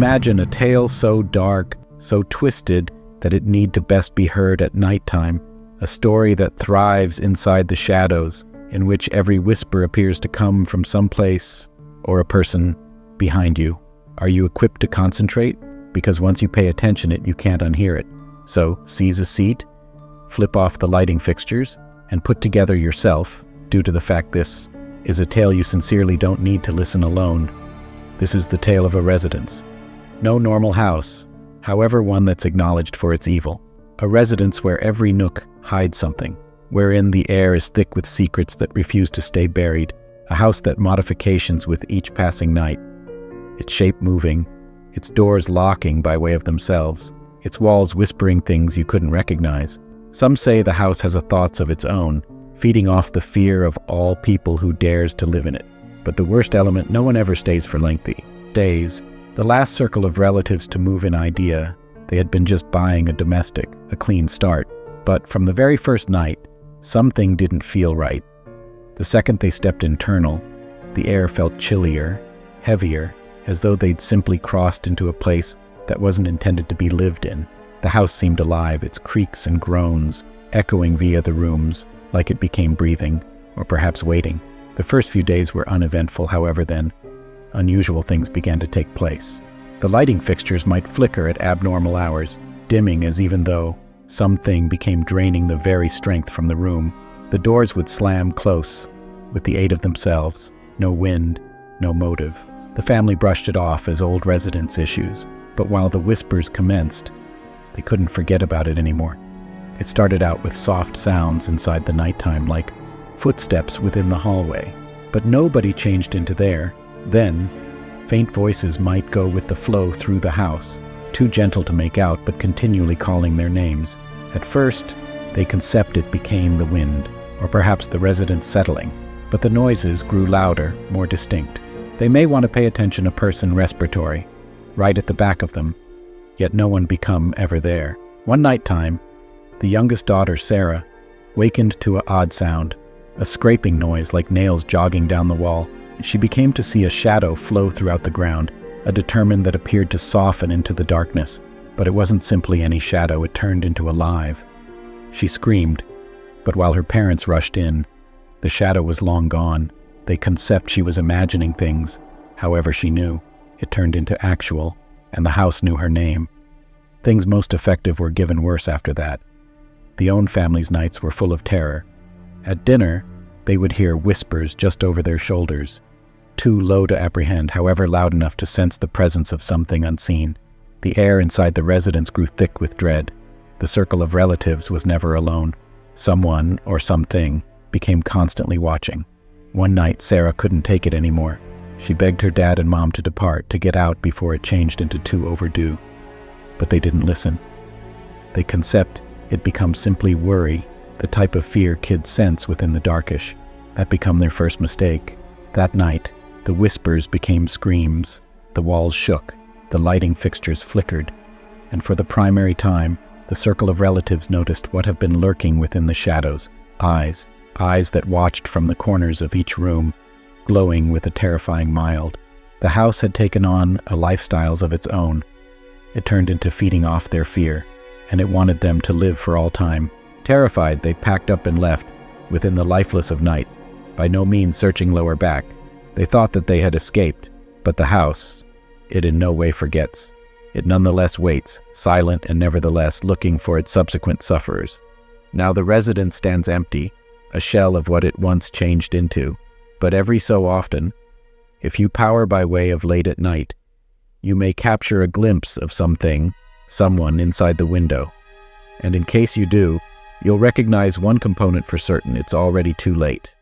Imagine a tale so dark, so twisted, that it need to best be heard at nighttime. A story that thrives inside the shadows, in which every whisper appears to come from some place or a person behind you. Are you equipped to concentrate? Because once you pay attention, you can't unhear it. So seize a seat, flip off the lighting fixtures, and put together yourself, due to the fact this is a tale you sincerely don't need to listen alone. This is the tale of a residence. No normal house, however one that's acknowledged for its evil. A residence where every nook hides something, wherein the air is thick with secrets that refuse to stay buried. A house that modifications with each passing night. Its shape moving, its doors locking by way of themselves, its walls whispering things you couldn't recognize. Some say the house has a thoughts of its own, feeding off the fear of all people who dares to live in it. But the worst element, no one ever stays for lengthy. Stays. The last circle of relatives to move in idea, they had been just buying a domestic, a clean start. But from the very first night, something didn't feel right. The second they stepped internal, the air felt chillier, heavier, as though they'd simply crossed into a place that wasn't intended to be lived in. The house seemed alive, its creaks and groans echoing via the rooms, like it became breathing, or perhaps waiting. The first few days were uneventful, however, then unusual things began to take place. The lighting fixtures might flicker at abnormal hours, dimming as even though something became draining the very strength from the room. The doors would slam close, with the aid of themselves. No wind, no motive. The family brushed it off as old residence issues, but while the whispers commenced, they couldn't forget about it anymore. It started out with soft sounds inside the nighttime, like footsteps within the hallway, but nobody changed into there. Then, faint voices might go with the flow through the house, too gentle to make out, but continually calling their names. At first, they conceived it became the wind, or perhaps the residents settling, but the noises grew louder, more distinct. They may want to pay attention a person respiratory, right at the back of them, yet no one become ever there. One nighttime, the youngest daughter, Sarah, wakened to an odd sound, a scraping noise like nails jogging down the wall. She became to see a shadow flow throughout the ground, a determined that appeared to soften into the darkness. But it wasn't simply any shadow, it turned into alive. She screamed, but while her parents rushed in, the shadow was long gone. They conceived she was imagining things. However, she knew. It turned into actual, and the house knew her name. Things most effective were given worse after that. The own family's nights were full of terror. At dinner, they would hear whispers just over their shoulders, too low to apprehend, however loud enough to sense the presence of something unseen. The air inside the residence grew thick with dread. The circle of relatives was never alone. Someone, or something, became constantly watching. One night, Sarah couldn't take it anymore. She begged her dad and mom to depart, to get out before it changed into too overdue. But they didn't listen. They conceived it become simply worry, the type of fear kids sense within the darkish. That became their first mistake. That night, the whispers became screams. The walls shook, the lighting fixtures flickered, and for the primary time, the circle of relatives noticed what had been lurking within the shadows. Eyes that watched from the corners of each room, glowing with a terrifying mild. The house had taken on a lifestyles of its own. It turned into feeding off their fear, and it wanted them to live for all time. Terrified, they packed up and left, within the lifeless of night, by no means searching lower back. They thought that they had escaped, but the house, it in no way forgets. It nonetheless waits, silent and nevertheless looking for its subsequent sufferers. Now the residence stands empty, a shell of what it once changed into. But every so often, if you power by way of late at night, you may capture a glimpse of something, someone inside the window. And in case you do, you'll recognize one component for certain: it's already too late.